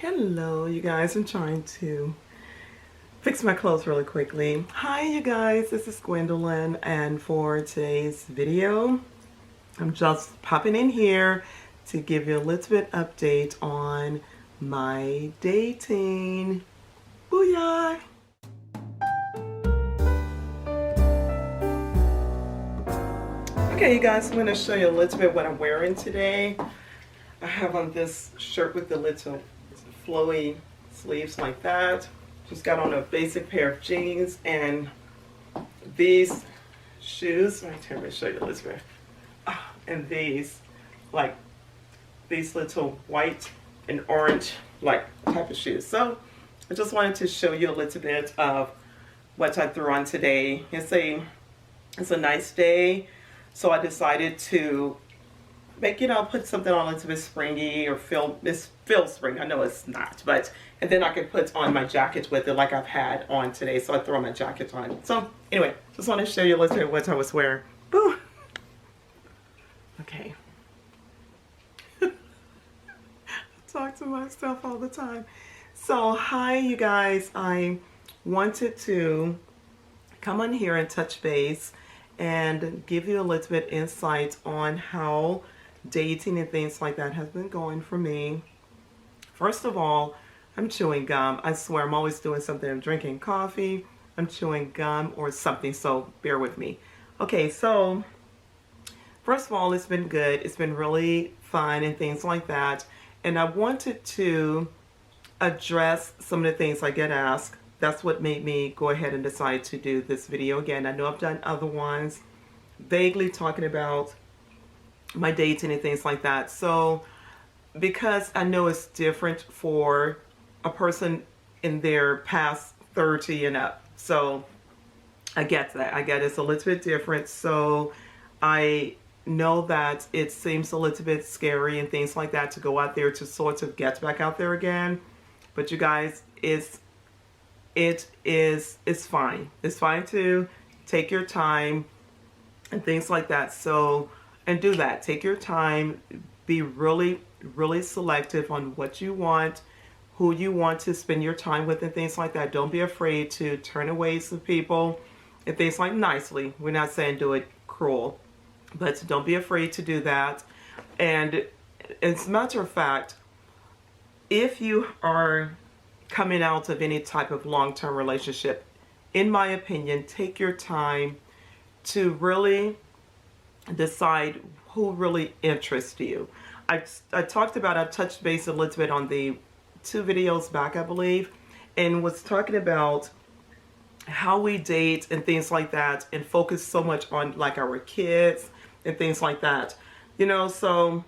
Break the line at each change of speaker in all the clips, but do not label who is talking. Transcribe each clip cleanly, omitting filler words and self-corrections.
Hello, you guys. I'm trying to fix my clothes really quickly. Hi, you guys. This is Gwendolyn, and for today's video, I'm just popping in here to give you a little bit update on my dating. Booyah! Okay, you guys, I'm going to show you a little bit what I'm wearing today. I have on this shirt with the little flowy sleeves like that. Just got on a basic pair of jeans and these shoes. Let me show you this way. And these, like these little white and orange like type of shoes. So I just wanted to show you a little bit of what I threw on today. It's a nice day, so I decided to make, put something on a little bit springy or feel spring. I know it's not, but, and then I can put on my jacket with it like I've had on today. So I throw my jacket on. So anyway, just want to show you a little bit of what I was wearing. Boo! Okay. I talk to myself all the time. So hi, you guys. I wanted to come on here and touch base and give you a little bit insight on how dating and things like that has been going for me. First of all, I'm chewing gum. I swear I'm always doing something. I'm drinking coffee, I'm chewing gum or something, so bear with me. Okay, so first of all, it's been good. It's been really fun and things like that. And I wanted to address some of the things I get asked. That's what made me go ahead and decide to do this video again. I know I've done other ones vaguely talking about my dating and things like that. So because I know it's different for a person in their past 30 and up. So I get that. I get it's a little bit different. So I know that it seems a little bit scary and things like that to go out there to sort of get back out there again. But you guys, it's fine. It's fine to take your time and things like that. So, and do that. Take your time. Be really, really selective on what you want, who you want to spend your time with and things like that. Don't be afraid to turn away some people and things like nicely. We're not saying do it cruel, but don't be afraid to do that. And as a matter of fact, if you are coming out of any type of long-term relationship, in my opinion, take your time to really decide who really interests you. I touched base a little bit on the 2 videos back, I believe, and was talking about how we date and things like that, and focus so much on like our kids and things like that. So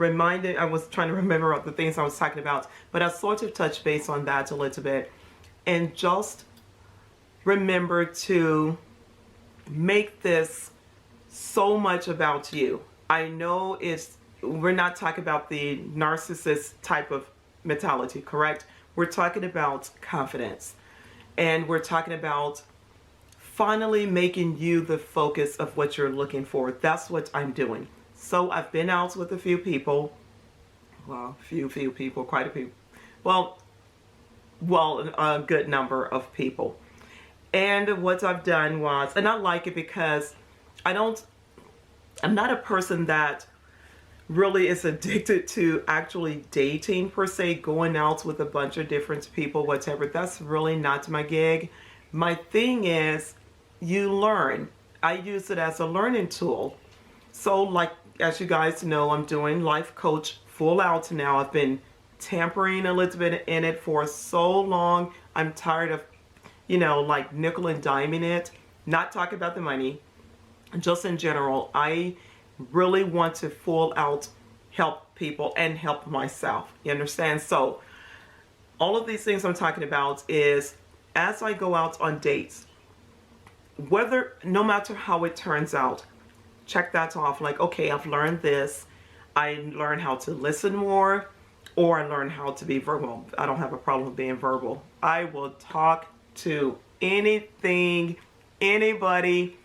I was trying to remember the things I was talking about, but I sort of touched base on that a little bit. And just remember to make this so much about you. I know we're not talking about the narcissist type of mentality, correct? We're talking about confidence. And we're talking about finally making you the focus of what you're looking for. That's what I'm doing. So I've been out with a few people. Well, few people, quite a few. Well, a good number of people. And what I've done was, and I like it because I'm not a person that really is addicted to actually dating per se, going out with a bunch of different people, whatever. That's really not my gig. My thing is, you learn. I use it as a learning tool. So like, as you guys know, I'm doing life coach full out now. I've been tampering a little bit in it for so long. I'm tired of, like nickel and diming it. Not talking about the money, just in general. I really want to full out help people and help myself. You understand? So all of these things I'm talking about is as I go out on dates, no matter how it turns out, check that off. Like, okay, I've learned this. I learned how to listen more, or I learned how to be verbal. I don't have a problem with being verbal. I will talk to anything, anybody,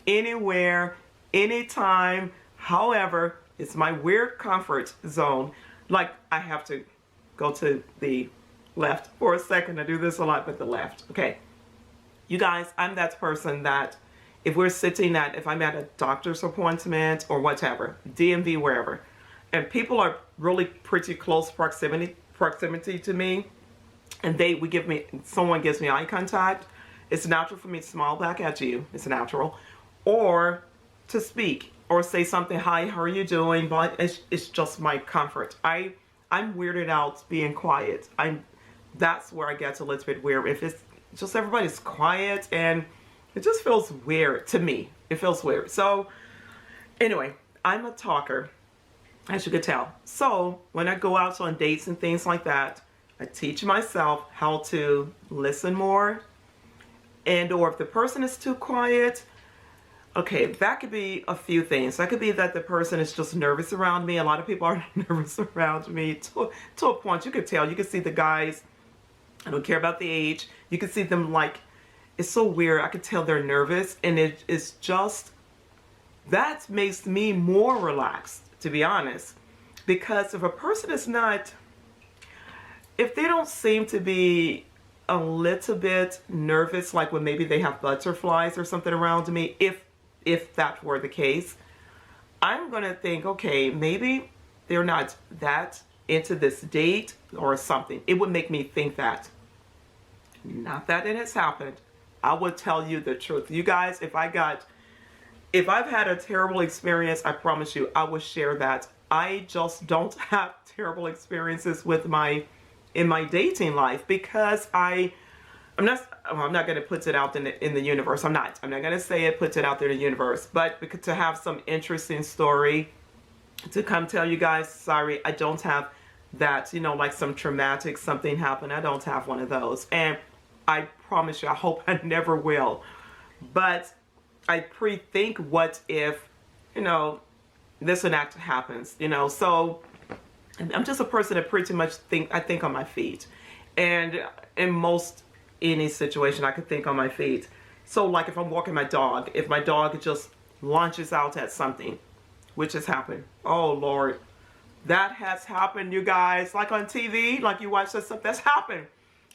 anywhere, anytime. However, it's my weird comfort zone. Like, I have to go to the left for a second. I do this a lot, but the left. Okay. You guys, I'm that person that if I'm at a doctor's appointment or whatever, DMV, wherever, and people are really pretty close proximity to me, and someone gives me eye contact, it's natural for me to smile back at you. It's natural. Or to speak or say something, hi, how are you doing? But it's just my comfort. I'm weirded out being quiet. That's where I get a little bit weird. If it's just everybody's quiet, and it just feels weird to me. It feels weird. So anyway, I'm a talker, as you could tell. So when I go out on dates and things like that, I teach myself how to listen more. And or if the person is too quiet, okay, that could be a few things. That could be that the person is just nervous around me. A lot of people are nervous around me to a point. You could tell. You could see the guys, I don't care about the age. You can see them like, it's so weird. I could tell they're nervous, and it's just, that makes me more relaxed, to be honest. Because if a person is not, if they don't seem to be a little bit nervous, like when maybe they have butterflies or something around me, if that were the case, I'm gonna think, okay, maybe they're not that into this date or something. It would make me think that. Not that it has happened. I would tell you the truth. You guys, if I've had a terrible experience, I promise you, I will share that. I just don't have terrible experiences in my dating life, because I'm not going to put it out in the universe. I'm not going to say it, put it out there in the universe, but because to have some interesting story to come tell you guys, sorry, I don't have that, like some traumatic something happened. I don't have one of those. And I promise you, I hope I never will. But I pre-think, what if, this and that happens, so I'm just a person that pretty much I think on my feet. And in most any situation, I could think on my feet. So like if I'm walking my dog, if my dog just launches out at something, which has happened. Oh Lord, that has happened, you guys. Like on TV, like you watch that stuff, that's happened.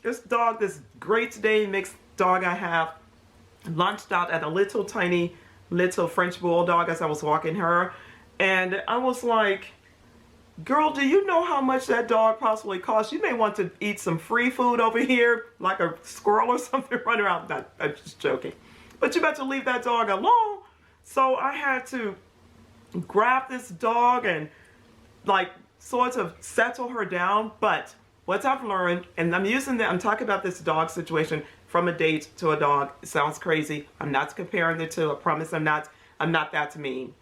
This dog, this Great Dane mixed dog I have, launched out at a little tiny little French bulldog as I was walking her. And I was like, girl, do you know how much that dog possibly costs? You may want to eat some free food over here, like a squirrel or something running around. I'm just joking. But you better leave that dog alone. So I had to grab this dog and like sort of settle her down. But what I've learned, and I'm talking about this dog situation from a date to a dog. It sounds crazy. I'm not comparing the two. I promise I'm not that mean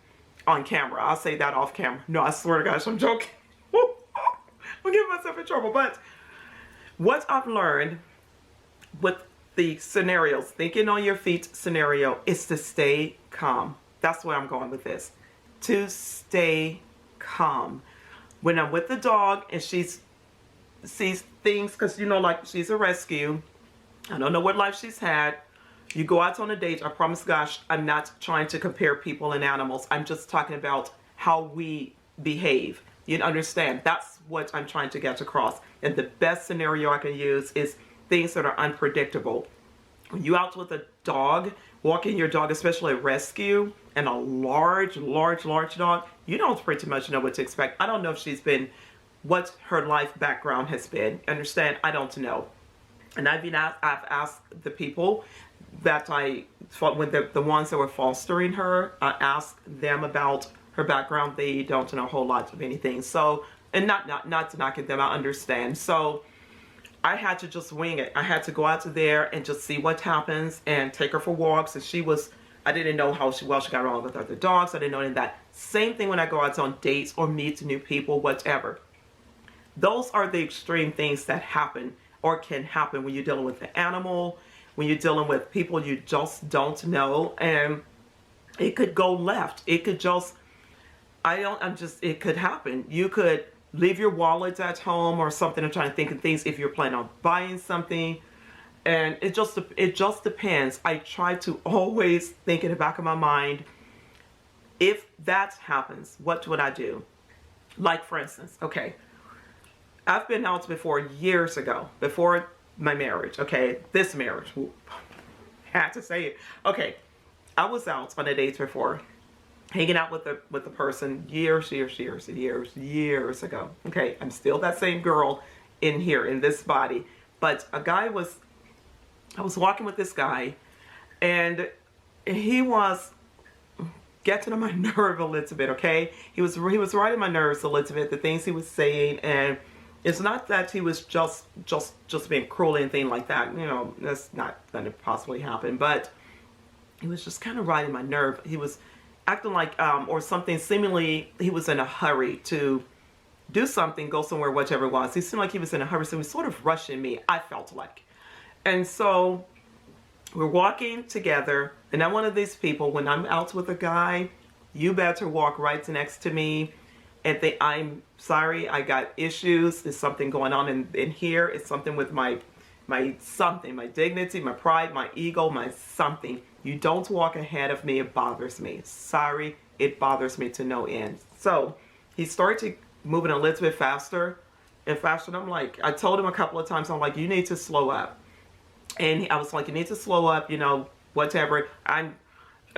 on camera. I'll say that off camera. No, I swear to gosh, I'm joking. I'm getting myself in trouble. But what I've learned with the scenarios, thinking on your feet scenario, is to stay calm. That's where I'm going with this. To stay calm. When I'm with the dog and she sees things, because like she's a rescue. I don't know what life she's had. You go out on a date, I promise gosh, I'm not trying to compare people and animals. I'm just talking about how we behave. You understand? That's what I'm trying to get across. And the best scenario I can use is things that are unpredictable. When you out with a dog, walking your dog, especially a rescue, and a large dog, you don't pretty much know what to expect. I don't know if what her life background has been. Understand? I don't know. And I've asked the people that when the ones that were fostering her, I asked them about her background. They don't know a whole lot of anything. So, and not to knock at them, I understand. So I had to just wing it. I had to go out to there and just see what happens and take her for walks. And I didn't know how well she got along with other dogs. I didn't know any of that. Same thing when I go out on dates or meet new people, whatever. Those are the extreme things that happen or can happen when you're dealing with an animal, when you're dealing with people you just don't know, and it could go left. It could just, it could happen. You could leave your wallet at home or something. I'm trying to think of things if you're planning on buying something, and it just depends. I try to always think in the back of my mind, if that happens, what would I do? Like for instance, okay, I've been out before years ago, before my marriage, okay? This marriage. Ooh, had to say it. Okay, I was out on a date before, hanging out with the person years ago. Okay, I'm still that same girl in here, in this body. But I was walking with this guy, and he was getting on my nerve a little bit, okay? He was riding my nerves a little bit, the things he was saying, and it's not that he was just being cruel or anything like that. You know, that's not going to possibly happen, but he was just kind of riding my nerve. He was acting like, or something, seemingly he was in a hurry to do something, go somewhere, whichever it was. He seemed like he was in a hurry, so he was sort of rushing me, I felt like. And so we're walking together, and I'm one of these people, when I'm out with a guy, you better walk right next to me and think, I'm sorry, I got issues, there's something going on in here, it's something with my something, my dignity, my pride, my ego, my something. You don't walk ahead of me, it bothers me. Sorry, it bothers me to no end. So he started moving a little bit faster and faster, and I'm like, I told him a couple of times, I'm like, you need to slow up. And I was like, you need to slow up, you know, whatever.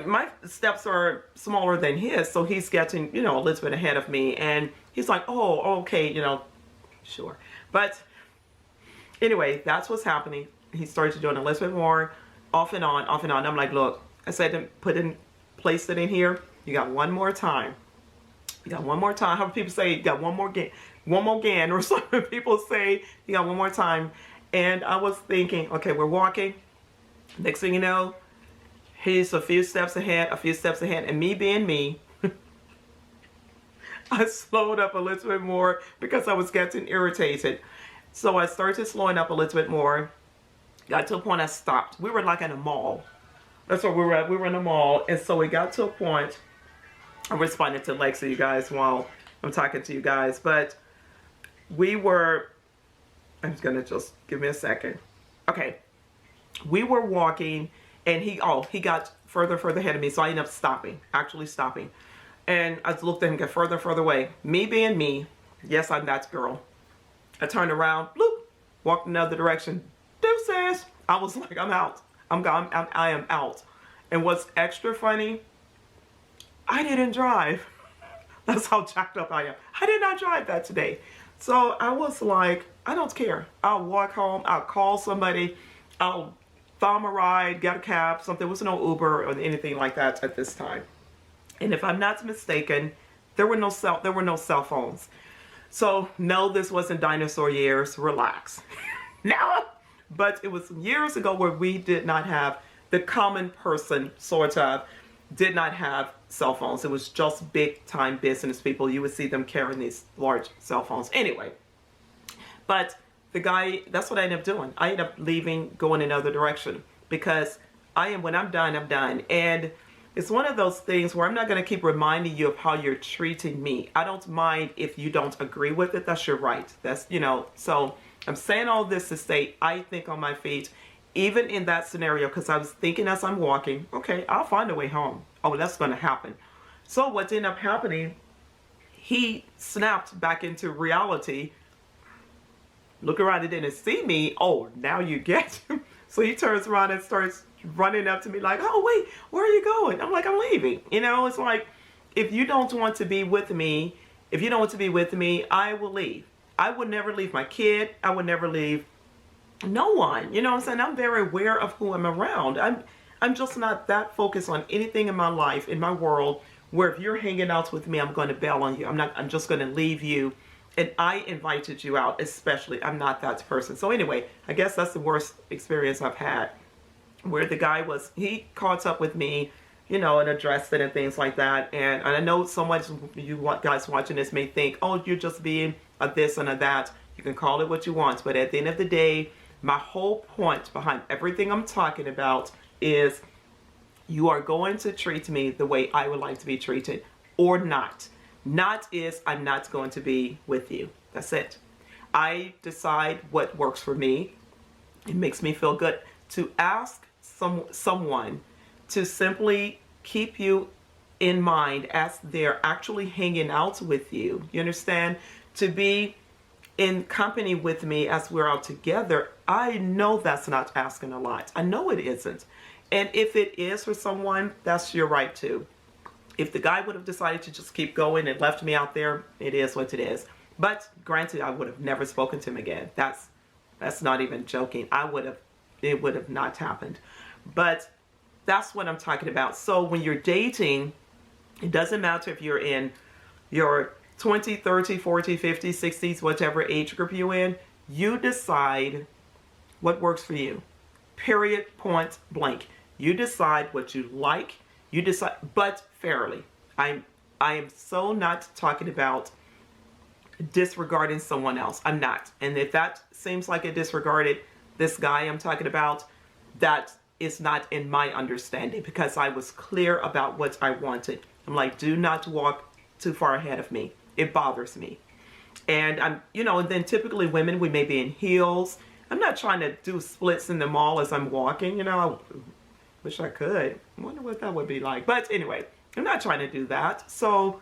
My steps are smaller than his, so he's getting, you know, a little bit ahead of me. And he's like, oh, okay, you know, sure. But anyway, that's what's happening. He started doing a little bit more, off and on, off and on. I'm like, look, I said, place it in here. You got one more time. You got one more time. How do people say, you got one more again, or some people say, you got one more time. And I was thinking, okay, we're walking. Next thing you know, he's a few steps ahead, and me being me, I slowed up a little bit more because I was getting irritated. So I started slowing up a little bit more. Got to a point I stopped. We were like in a mall. That's where we were at. We were in a mall. And so we got to a point, I'm responding to Lexa, you guys, while I'm talking to you guys. But we were, I'm just gonna just give me a second. Okay, we were walking, and he got further ahead of me, so I ended up actually stopping. And I looked at him get further and further away. Me being me, yes, I'm that girl. I turned around, bloop, walked another direction. Deuces. I was like, I'm out. I am out. And what's extra funny, I didn't drive. That's how jacked up I am. I did not drive that today. So I was like, I don't care. I'll walk home. I'll call somebody. I'll thumb a ride, get a cab, something. There was no Uber or anything like that at this time. And if I'm not mistaken, there were no cell phones. So no, this wasn't dinosaur years. Relax. Now, but it was years ago where we did not have, the common person sort of did not have cell phones. It was just big time business people. You would see them carrying these large cell phones. Anyway, but the guy, that's what I ended up doing. I ended up leaving, going another direction, because when I'm done, I'm done. And it's one of those things where I'm not going to keep reminding you of how you're treating me. I don't mind if you don't agree with it. That's your right. That's, you know, so I'm saying all this to say, I think on my feet, even in that scenario, because I was thinking as I'm walking, okay, I'll find a way home. Oh, that's going to happen. So what ended up happening, he snapped back into reality. Look around and didn't see me. Oh, now you get him. So he turns around and starts running up to me like, oh, wait, where are you going? I'm like, I'm leaving. You know, it's like, if you don't want to be with me, I will leave. I would never leave my kid. I would never leave no one. You know what I'm saying? I'm very aware of who I'm around. I'm just not that focused on anything in my life, in my world, where if you're hanging out with me, I'm going to bail on you. I'm just going to leave you. And I invited you out, especially. I'm not that person. So anyway, I guess that's the worst experience I've had, where the guy he caught up with me, you know, and addressed it and things like that. And I know so much you guys watching this may think, oh, you're just being a this and a that. You can call it what you want. But at the end of the day, my whole point behind everything I'm talking about is you are going to treat me the way I would like to be treated, or not. Not is I'm not going to be with you. That's it. I decide what works for me. It makes me feel good to ask someone to simply keep you in mind as they're actually hanging out with you. You understand? To be in company with me as we're out together, I know that's not asking a lot. I know it isn't. And if it is for someone, that's your right too. If the guy would have decided to just keep going and left me out there, it is what it is. But granted, I would have never spoken to him again. That's not even joking. It would have not happened. But that's what I'm talking about. So when you're dating, it doesn't matter if you're in your 20, 30, 40, 50, 60s, whatever age group you're in, you decide what works for you. Period, point blank. You decide what you like. You decide, but fairly. I am so not talking about disregarding someone else. I'm not. And if that seems like it disregarded this guy I'm talking about, that is not in my understanding, because I was clear about what I wanted. I'm like, do not walk too far ahead of me. It bothers me. And and then typically women, we may be in heels. I'm not trying to do splits in the mall as I'm walking, I wish I could. I wonder what that would be like. But anyway, I'm not trying to do that. So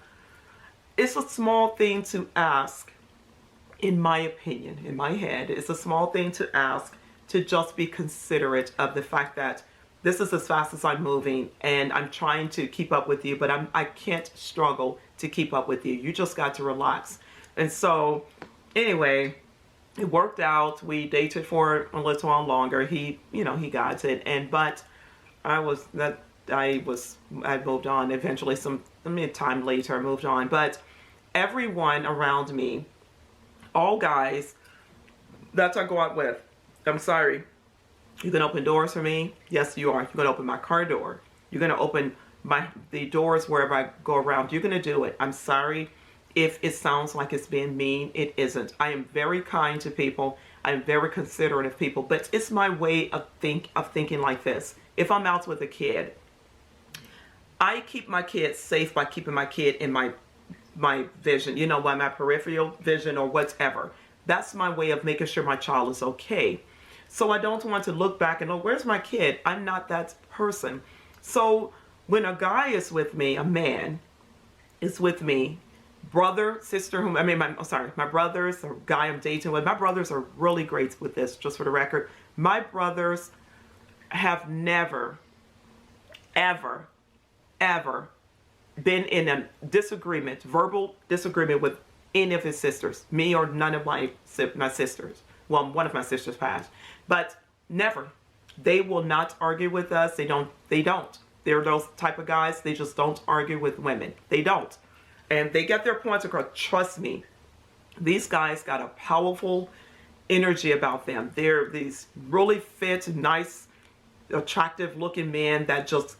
it's a small thing to ask, in my opinion, in my head. It's a small thing to ask, to just be considerate of the fact that this is as fast as I'm moving and I'm trying to keep up with you, but I can't struggle to keep up with you. You just got to relax. And so anyway, it worked out. We dated for a little while longer. He got it. But I moved on eventually. Time later I moved on. But everyone around me, all guys that I go out with, I'm sorry, you can open doors for me. Yes, you are. You're going to open my car door. You're going to open the doors wherever I go around. You're going to do it. I'm sorry if it sounds like it's being mean. It isn't. I am very kind to people. I'm very considerate of people. But it's my way of thinking like this. If I'm out with a kid, I keep my kid safe by keeping my kid in my vision, by my peripheral vision or whatever. That's my way of making sure my child is okay. So I don't want to look back and, where's my kid? I'm not that person. So when a guy is with me, a man is with me, brother, sister, my brothers, the guy I'm dating with, my brothers are really great with this, just for the record. My brothers have never, ever, ever been in a disagreement, verbal disagreement with any of his sisters, me or none of my sisters. Well, one of my sisters passed, but never. They will not argue with us. They don't. They're those type of guys. They just don't argue with women. They don't. And they get their points across. Trust me. These guys got a powerful energy about them. They're these really fit, nice, attractive looking men that just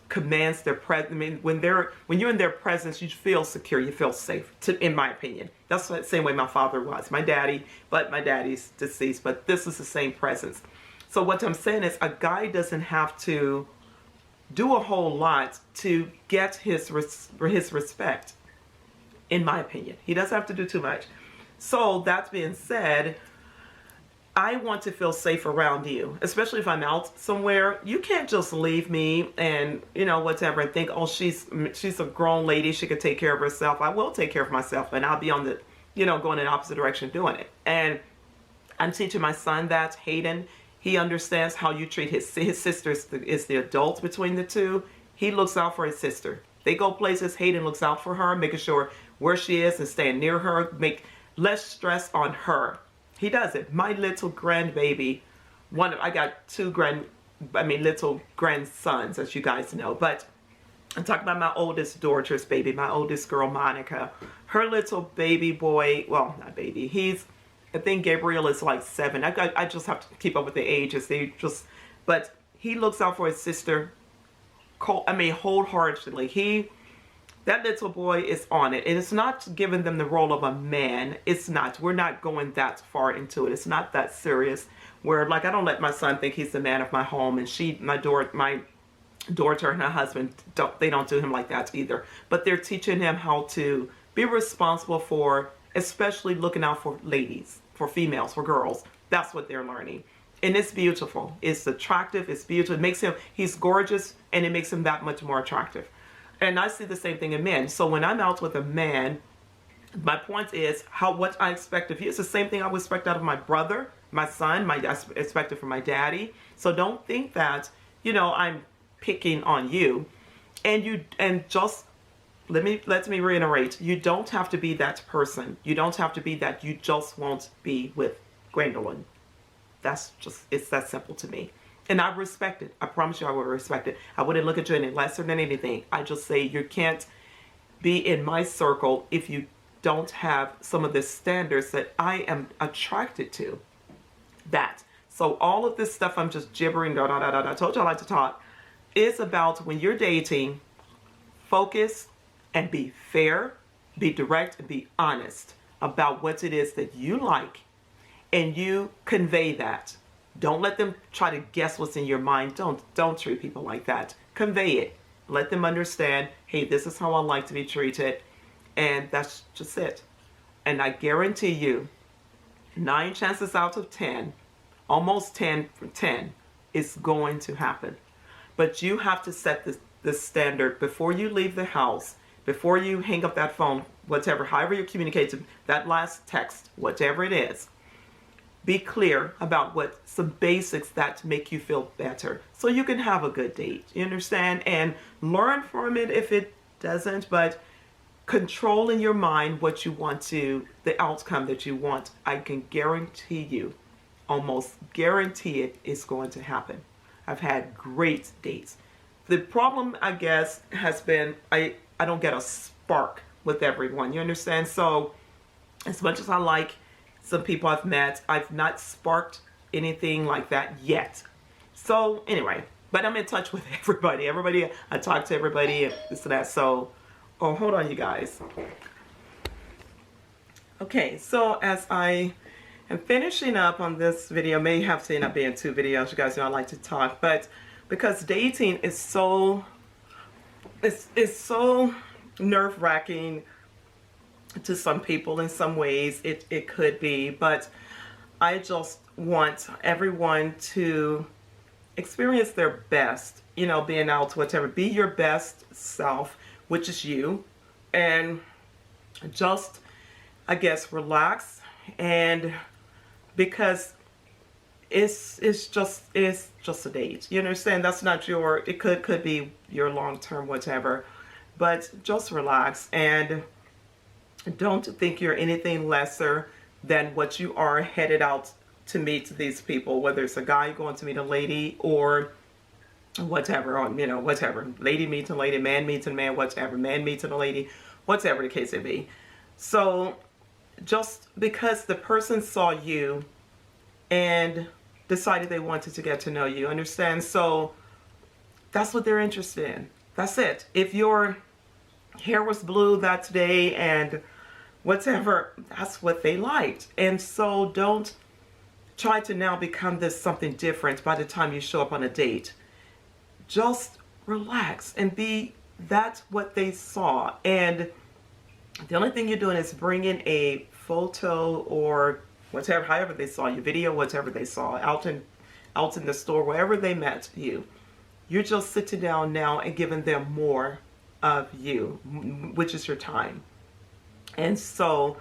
commands their presence. When you're in their presence, you feel secure, you feel safe, in my opinion. That's the same way my father was. My daddy's deceased, but this is the same presence. So what I'm saying is, a guy doesn't have to do a whole lot to get his respect, in my opinion. He doesn't have to do too much. So that being said, I want to feel safe around you, especially if I'm out somewhere. You can't just leave me and, whatever, and think, oh, she's a grown lady, she could take care of herself. I will take care of myself, and I'll be on the, going in the opposite direction doing it. And I'm teaching my son that, Hayden, he understands how you treat his sister is the adult between the two. He looks out for his sister. They go places, Hayden looks out for her, making sure where she is and staying near her, make less stress on her. He does it. My little grandbaby, I got two little grandsons, as you guys know, but I'm talking about my oldest daughter's baby, my oldest girl, Monica. Her little baby boy, well, not baby, I think Gabriel is like 7. I just have to keep up with the ages. But he looks out for his sister, wholeheartedly. That little boy is on it. And it's not giving them the role of a man. It's not. We're not going that far into it. It's not that serious. Where, I don't let my son think he's the man of my home. And my daughter and her husband, they don't do him like that either. But they're teaching him how to be responsible for, especially looking out for ladies, for females, for girls. That's what they're learning. And it's beautiful. It's attractive. It's beautiful. He's gorgeous, and it makes him that much more attractive. And I see the same thing in men. So when I'm out with a man, My point is what I expect of you. It's the same thing I would expect out of my brother, my son, I expect it from my daddy. So don't think that, I'm picking on you. And just let me reiterate, you don't have to be that person. You don't have to be that. You just won't be with Gwendolyn. It's that simple to me. And I respect it. I promise you I will respect it. I wouldn't look at you any lesser than anything. I just say you can't be in my circle if you don't have some of the standards that I am attracted to. So all of this stuff I'm just gibbering, I told you I like to talk, is about when you're dating, focus and be fair, be direct, and be honest about what it is that you like, and you convey that. Don't let them try to guess what's in your mind. Don't treat people like that. Convey it. Let them understand, hey, this is how I like to be treated, and that's just it. And I guarantee you, 9 chances out of 10, almost 10 from 10, it's going to happen. But you have to set the standard before you leave the house, before you hang up that phone, whatever, however you communicate, that last text, whatever it is. Be clear about what some basics that make you feel better so you can have a good date. You understand? And learn from it if it doesn't, but control in your mind what you want the outcome that you want. I can guarantee you, almost guarantee it, is going to happen. I've had great dates. The problem, I guess, has been I don't get a spark with everyone. You understand? So as much as I like some people I've met, I've not sparked anything like that yet. So anyway, but I'm in touch with everybody. I talk to everybody and this and that. So, oh, hold on, you guys. Okay, so as I am finishing up on this video, may have to end up being 2 videos. You guys know I like to talk, but because dating is so, it's so nerve-wracking to some people. In some ways it could be, but I just want everyone to experience their best, being out, whatever. Be your best self, which is you, and just, I guess, relax. And because it's just a date, you understand? That's not it could be your long-term whatever, but just relax and don't think you're anything lesser than what you are headed out to meet these people, whether it's a guy going to meet a lady or whatever, or, whatever. Lady meets a lady, man meets a man, whatever. Man meets a lady, whatever the case may be. So just because the person saw you and decided they wanted to get to know you, understand? So that's what they're interested in. That's it. If your hair was blue that day and whatever, that's what they liked. And so don't try to now become this something different by the time you show up on a date. Just relax and be that's what they saw. And the only thing you're doing is bringing a photo or whatever, however they saw you, video, whatever they saw out in the store, wherever they met you. You're just sitting down now and giving them more of you, which is your time. And so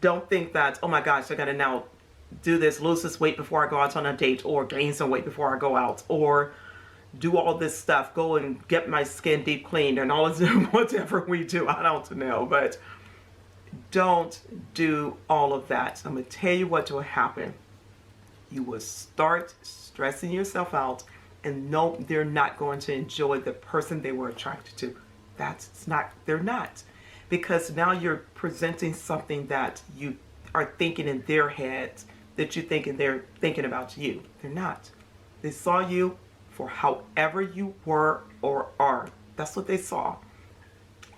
don't think that, oh my gosh, I gotta now do this, lose this weight before I go out on a date, or gain some weight before I go out, or do all this stuff, go and get my skin deep cleaned and all this, whatever we do, I don't know, but don't do all of that. I'm gonna tell you what will happen. You will start stressing yourself out, and no, they're not going to enjoy the person they were attracted to. They're not. Because now you're presenting something that you are thinking in their heads, that you think and they're thinking about you. They're not. They saw you for however you were or are. That's what they saw.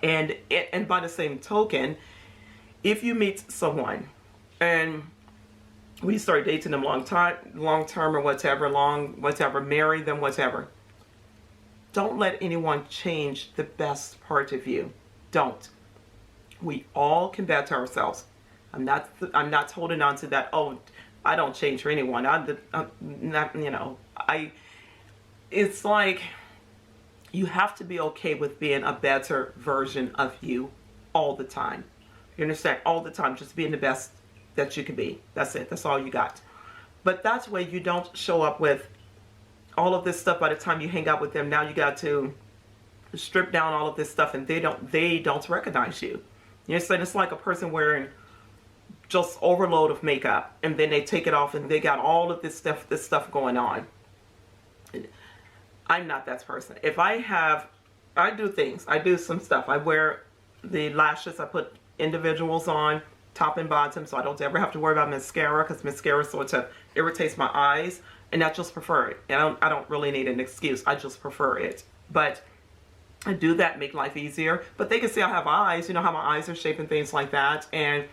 And by the same token, if you meet someone and we start dating them long term or whatever, marry them, whatever, don't let anyone change the best part of you. Don't. We all can better ourselves. I'm not holding on to that. Oh, I don't change for anyone. It's like you have to be okay with being a better version of you all the time. You understand? All the time, just being the best that you can be. That's it. That's all you got. But that's where you don't show up with all of this stuff by the time you hang out with them. Now you got to strip down all of this stuff, and they don't recognize you. You understand? It's like a person wearing just overload of makeup, and then they take it off and they got all of this stuff going on. I'm not that person. If I do things, I do some stuff. I wear the lashes, I put individuals on, top and bottom, so I don't ever have to worry about mascara, because mascara sort of irritates my eyes, and I just prefer it. And I don't really need an excuse. I just prefer it. But I do that, make life easier. But they can see I have eyes, you know how my eyes are shaped and things like that. And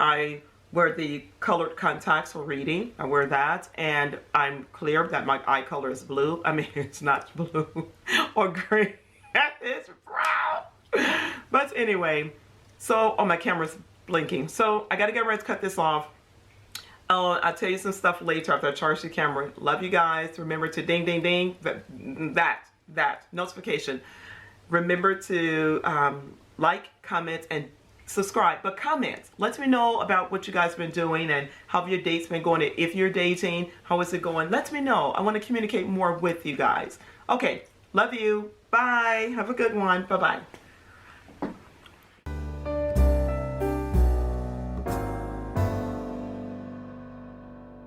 I wear the colored contacts for reading. I wear that, and I'm clear that my eye color is blue. I mean, it's not blue or green. It's brown. But anyway, so, oh, my camera's blinking. So I got to get ready to cut this off. I'll tell you some stuff later after I charge the camera. Love you guys. Remember to ding, ding, ding. That notification. Remember to like, comment, and subscribe. But comment. Let me know about what you guys have been doing and how your date's been going. If you're dating, how is it going? Let me know. I want to communicate more with you guys. Okay. Love you. Bye. Have a good one. Bye-bye.